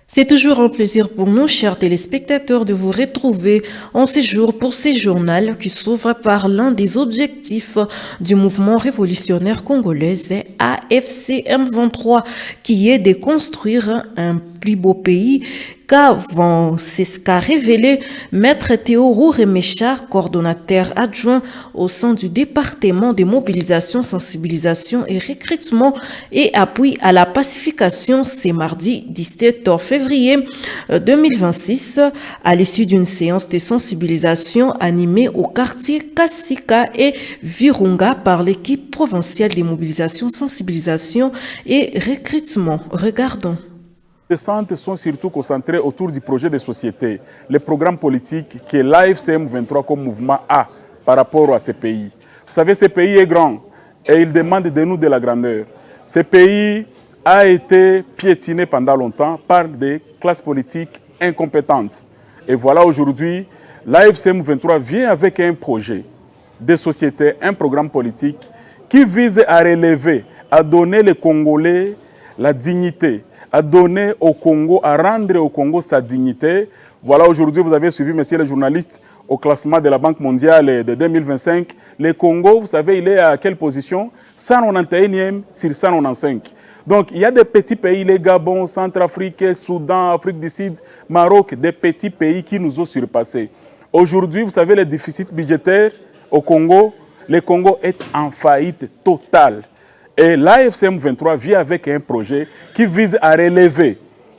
C'est toujours un plaisir pour nous, chers téléspectateurs, de vous retrouver en séjour pour ces journaux qui s'ouvrent par l'un des objectifs du mouvement révolutionnaire congolais AFC M23, qui est de construire un plus beau pays c'est ce qu'a révélé Maître Théo Rouremecha, coordonnateur adjoint au sein du département de mobilisation, sensibilisation et recrutement et appui à la pacification ce mardi 17 février 2026 à l'issue d'une séance de sensibilisation animée au quartier Kassika et Virunga par l'équipe provinciale de mobilisation, sensibilisation et recrutement. Regardons. Les centres sont surtout concentrés autour du projet de société, les programmes politiques que l'AFC M23 comme mouvement a par rapport à ces pays. Vous savez, ce pays est grand et il demande de nous de la grandeur. Ce pays a été piétiné pendant longtemps par des classes politiques incompétentes. Et voilà aujourd'hui, l'AFC M23 vient avec un projet de société, un programme politique qui vise à relever, à donner les Congolais la dignité, à donner au Congo, à rendre au Congo sa dignité. Voilà, aujourd'hui, vous avez suivi, messieurs les journalistes, au classement de la Banque mondiale de 2025. Le Congo, vous savez, il est à quelle position? 191e sur 195. Donc, il y a des petits pays, les Gabon, Centrafrique, Soudan, Afrique du Sud, Maroc, des petits pays qui nous ont surpassés. Aujourd'hui, vous savez, le déficit budgétaire au Congo, le Congo est en faillite totale. Et l'AFC M23 vient avec un projet qui vise à relever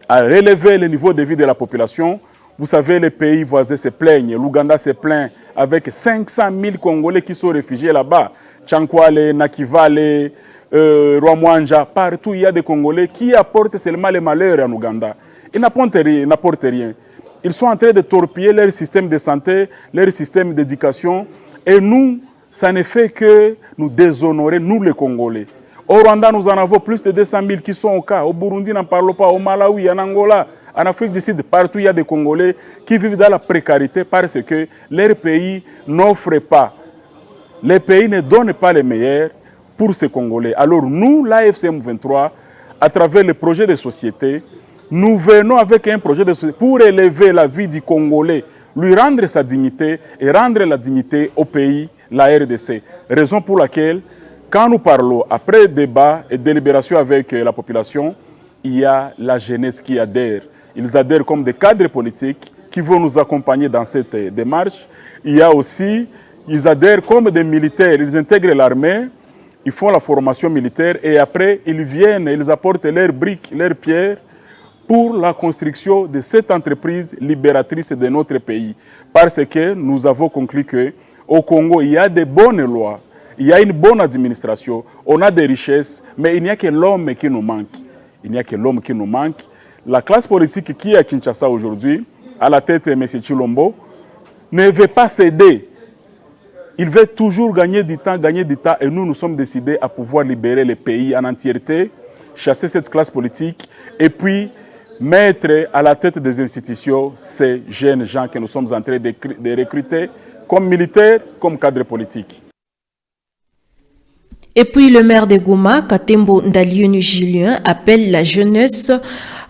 le niveau de vie de la population. Vous savez, les pays voisins se plaignent. L'Ouganda se plaint avec 500 000 Congolais qui sont réfugiés là-bas. Tchankwale, Nakivale, Rwamwanja, partout il y a des Congolais qui apportent seulement les malheurs en Ouganda. Ils n'apportent rien. Ils sont en train de torpiller leur système de santé, leur système d'éducation. Et nous, ça ne fait que nous déshonorer, nous les Congolais. Au Rwanda, nous en avons plus de 200 000 qui sont au cas. Au Burundi, n'en parlons pas. Au Malawi, en Angola, en Afrique du Sud, partout, il y a des Congolais qui vivent dans la précarité parce que leur pays n'offre pas. Les pays ne donnent pas les meilleurs pour ces Congolais. Alors nous, l'AFC M23, à travers le projet de société, nous venons avec un projet de société pour élever la vie du Congolais, lui rendre sa dignité et rendre la dignité au pays, la RDC. Raison pour laquelle, quand nous parlons, après débat et délibération avec la population, il y a la jeunesse qui adhère. Ils adhèrent comme des cadres politiques qui vont nous accompagner dans cette démarche. Il y a aussi, ils adhèrent comme des militaires. Ils intègrent l'armée, ils font la formation militaire et après, ils viennent, ils apportent leurs briques, leurs pierres pour la construction de cette entreprise libératrice de notre pays. Parce que nous avons conclu qu'au Congo, il y a de bonnes lois. Il y a une bonne administration, on a des richesses, mais il n'y a que l'homme qui nous manque. Il n'y a que l'homme qui nous manque. La classe politique qui est à Kinshasa aujourd'hui, à la tête de M. Chilombo, ne veut pas céder. Il veut toujours gagner du temps, et nous sommes décidés à pouvoir libérer le pays en entièreté, chasser cette classe politique, et puis mettre à la tête des institutions ces jeunes gens que nous sommes en train de recruter comme militaires, comme cadres politiques. Et puis le maire de Goma, Katembo Ndalienu Julien, appelle la jeunesse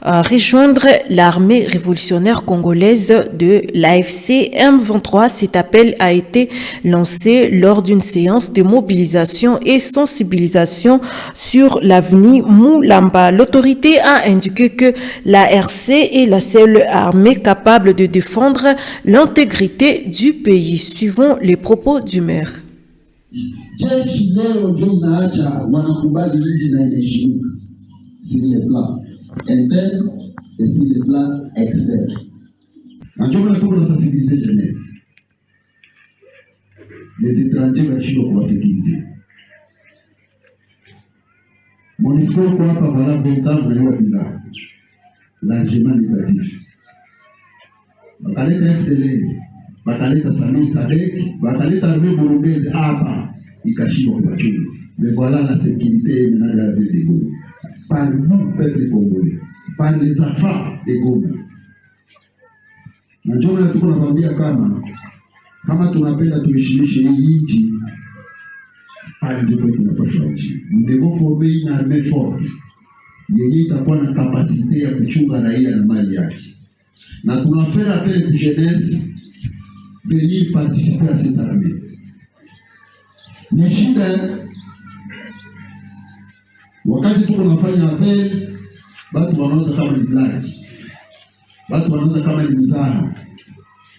à rejoindre l'armée révolutionnaire congolaise de l'AFC M23. Cet appel a été lancé lors d'une séance de mobilisation et sensibilisation sur l'avenir Moulamba. L'autorité a indiqué que l'ARC est la seule armée capable de défendre l'intégrité du pays. Suivons les propos du maire. Jeshi leo ndio inaacha wanakubali nchi na inaheshimika sur le plan interne et sur le plan externe. Najua tuko na sensibiliser jeunesse. les étrangers walishindwa kuwasikiliza. MONUSCO iko hapa vala 20 ans na hiyo bila largement négatif. Bakaleta FDL, bakaleta Sami Sadek, bakaleta Rue Burundese hapa ikashindwa kuwachunga. Mais voilà la sécurité maintenant de la ville de Goma. Par nous, peuple congolais, par les enfants de Goma. Na njoo na tuko nakwambia kama tunapenda tuheshimishe hii nchi, pale ndipo tunapaswa ishi. Nous former une armée forte yenye itakuwa na kapasite ya kuchunga raia na mali yake. Na tunafanya appel pour jeunesse venir participer à cette armée. Ni shida wakati tuko nafanya appel, watu wanaona kama ni black, watu wanaona kama ni mzaha,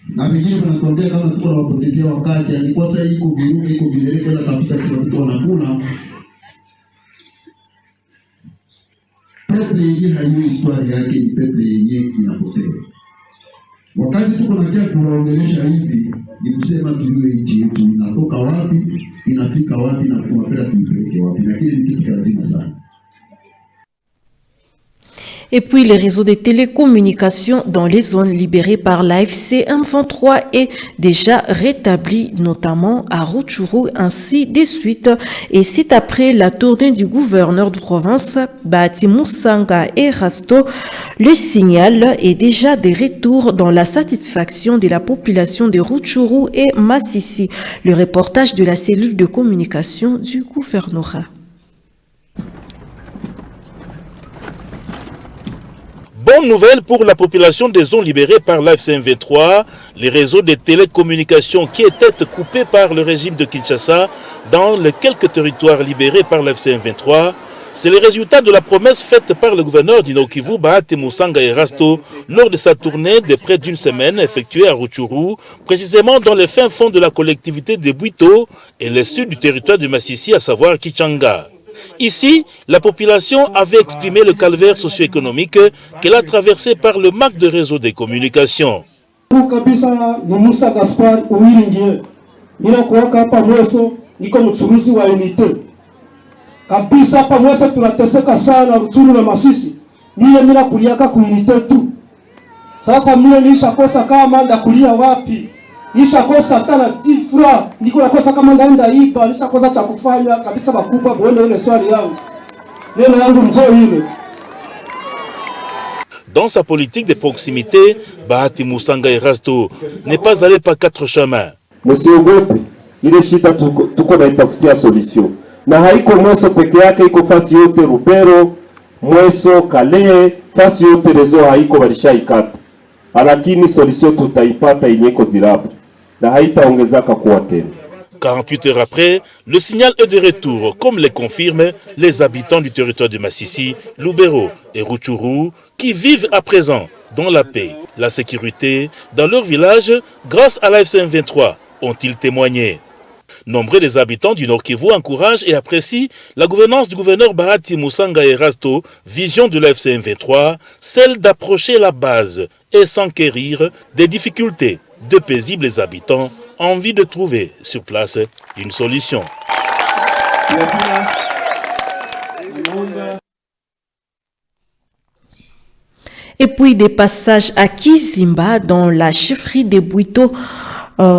na wengine wanatuambia kama tuko nawapotezea wakati, alikuwa sasa iko virume iko vilele kwenda tafuta kila mtu wanakula. Peple yenye hayo historia yake ni peple yenye inapotea. Wakati tuko nakia kuwaongelesha hivi, ni kusema tujue nchi yetu inatoka wapi, inafika wapi na tunapenda tuipeleke wapi, lakini ni kitu lazima sana. Et puis les réseaux de télécommunications dans les zones libérées par l'AFC M23 est déjà rétabli, notamment à Rutshuru, ainsi de suite. Et c'est après la tournée du gouverneur de province, Bahati Musanga Erasto, le signal est déjà de retour dans la satisfaction de la population de Rutshuru et Masisi. Le reportage de la cellule de communication du gouvernorat. Bonne nouvelle pour la population des zones libérées par l'AFC M23, les réseaux de télécommunications qui étaient coupés par le régime de Kinshasa dans les quelques territoires libérés par l'AFC M23. C'est le résultat de la promesse faite par le gouverneur du Nord-Kivu, Bahati Musanga Erasto, lors de sa tournée de près d'une semaine effectuée à Rutshuru, précisément dans les fins fonds de la collectivité de Bwito et le sud du territoire de Masisi, à savoir Kichanga. Ici, la population avait exprimé le calvaire socio-économique qu'elle a traversé par le manque de réseau de communication. Kabisa ni Musa Gaspar Uwiringie. Ninakuwaka hapa Mweso, niko mchuruzi wa unité. Kabisa hapa Mweso tunateseka sana Rutshuru na Masisi. Mimi kuliaka ku unité tu. Sasa mimi nilishakosa kama ndakulia wapi? Nishakosa hata na tifra, niko nakosa kama ndaenda iba, nishakosa cha kufanya kabisa. Bakubwa muone ile swali yangu. Neno yangu njoo ile. Dans sa politique de proximité, Bahati Musanga Erasto n'est pas allé par quatre chemins. Msiogope, ile shida tuko naitafutia solution. Na haiko Mweso peke yake, iko fasi yote Rubero, Mweso, Kale, fasi yote rezo haiko walishaikata. Lakini solution tutaipata inyeko durable. Na haitaongezaka kuwa tena. 48 heures après, le signal est de retour, comme le confirment les habitants du territoire de Masisi, Lubero et Rutshuru, qui vivent à présent dans la paix, la sécurité, dans leur village, grâce à l'AFC M23, ont-ils témoigné. Nombreux des habitants du Nord-Kivu encouragent et apprécient la gouvernance du gouverneur Bahati Musanga Erasto, vision de l'AFC M23, celle d'approcher la base et s'enquérir des difficultés de paisibles habitants en envie de trouver sur place une solution. Et puis des passages à Kizimba dans la chefferie de Bwito.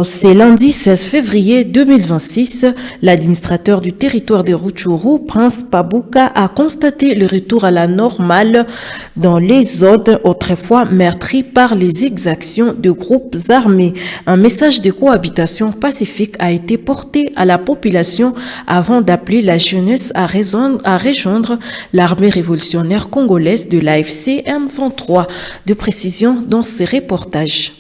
C'est lundi 16 février 2026, l'administrateur du territoire de Rutshuru, Prince Pabuka, a constaté le retour à la normale dans les zones autrefois meurtries par les exactions de groupes armés. Un message de cohabitation pacifique a été porté à la population avant d'appeler la jeunesse à rejoindre l'armée révolutionnaire congolaise de l'AFC M23. De précision dans ce reportage.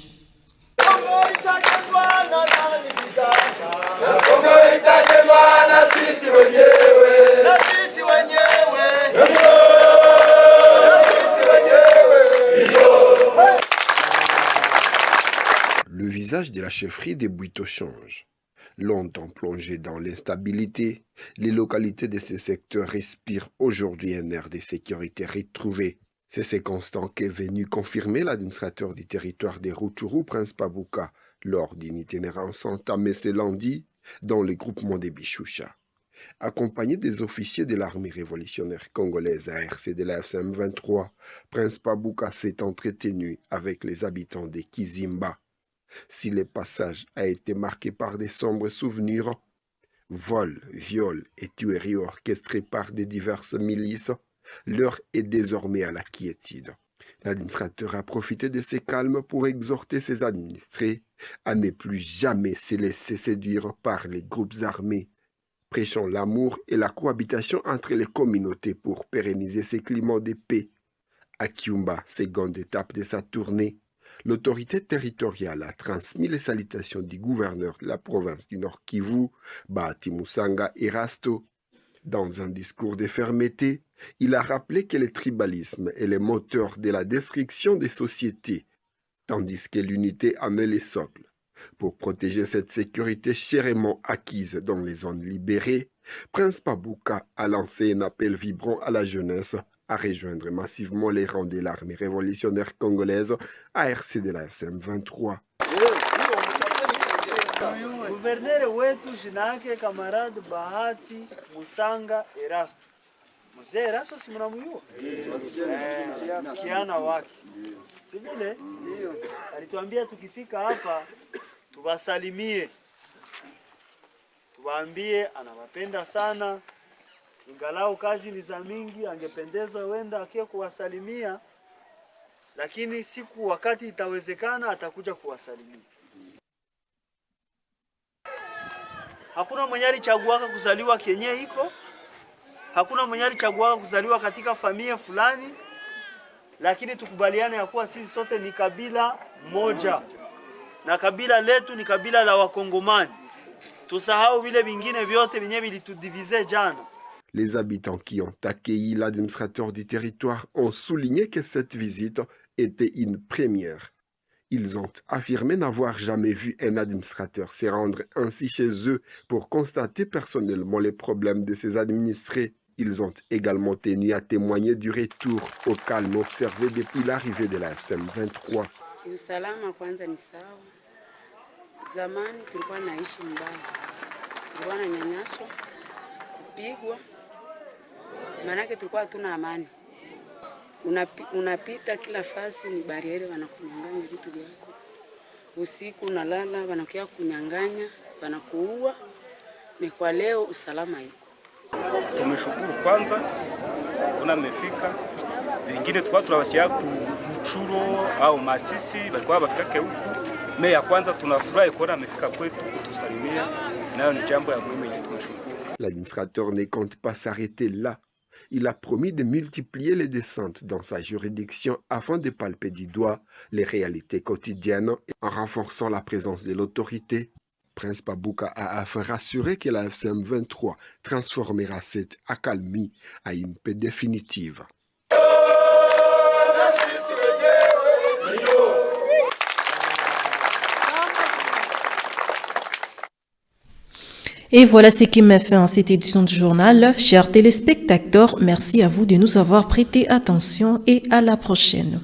Le visage de la chefferie de Bwito change. Longtemps plongé dans l'instabilité, les localités de ces secteurs respirent aujourd'hui un air de sécurité retrouvé. C'est ce constat qu'est venu confirmer l'administrateur du territoire de Rutshuru, Prince Pabuka, lors d'une itinérance entamée ce lundi dans le groupement des Bichoucha. Accompagné des officiers de l'armée révolutionnaire congolaise ARC de la FCM 23, Prince Pabouka s'est entretenu avec les habitants de Kizimba. Si le passage a été marqué par des sombres souvenirs, vols, viols et tueries orchestrés par des diverses milices, l'heure est désormais à la quiétude. L'administrateur a profité de ce calme pour exhorter ses administrés à ne plus jamais se laisser séduire par les groupes armés, prêchant l'amour et la cohabitation entre les communautés pour pérenniser ce climat de paix. À Kiumba, seconde étape de sa tournée, l'autorité territoriale a transmis les salutations du gouverneur de la province du Nord Kivu, Bahati Musanga Erasto. Dans un discours de fermeté, il a rappelé que le tribalisme est le moteur de la destruction des sociétés, tandis que l'unité en est le socle. Pour protéger cette sécurité chèrement acquise dans les zones libérées, Prince Pabouka a lancé un appel vibrant à la jeunesse à rejoindre massivement les rangs de l'armée révolutionnaire congolaise ARC de la FCM 23. Gouverneur wetu jina yake kamarade Bahati Musanga Erasto. Mzee Erasto si mnamjua? Kiana wake. Si vile? Ndio. Alituambia tukifika hapa tuwasalimie. Tuwaambie anawapenda sana. Ingalau kazi ni za mingi, angependezwa wenda akie kuwasalimia. Lakini siku wakati itawezekana atakuja kuwasalimia. Hakuna mwenye alichaguaka kuzaliwa kenye iko. Hakuna mwenye alichaguaka kuzaliwa katika familia fulani. Lakini tukubaliane ya kuwa sisi sote ni kabila moja. Na kabila letu ni kabila la Wakongomani. Tusahau vile vingine vyote vyenye vilitudivize jana. Les habitants qui ont accueilli l'administrateur du territoire ont souligné que cette visite était une première. Ils ont affirmé n'avoir jamais vu un administrateur se rendre ainsi chez eux pour constater personnellement les problèmes de ses administrés. Ils ont également tenu à témoigner du retour au calme observé depuis l'arrivée de la FCM 23. Usalama kwanza ni sawa. Zamani tulikuwa naishi mbaya. Tulikuwa nanyanyaswa, kupigwa. Maanake tulikuwa hatuna amani. Unapita kila fasi ni bariere, wanakunyang'anya vitu vyako. Usiku unalala wanakuja kunyang'anya, wanakuua. Kwa leo usalama iko. Tumeshukuru kwanza kuna mmefika. Wengine tulikuwa tunawasikia kuchuro au Masisi walikuwa wafika huku. Mimi ya kwanza tunafurahi kuona amefika kwetu kutusalimia. Nayo ni jambo ya muhimu yenye tumeshukuru. L'administrateur ne compte pas s'arrêter là. Il a promis de multiplier les descentes dans sa juridiction afin de palper du doigt les réalités quotidiennes en renforçant la présence de l'autorité. Prince Pabouka a enfin rassuré que la FCM 23 transformera cette accalmie à une paix définitive. Et voilà ce qui m'a fait en cette édition du journal. Chers téléspectateurs, merci à vous de nous avoir prêté attention et à la prochaine.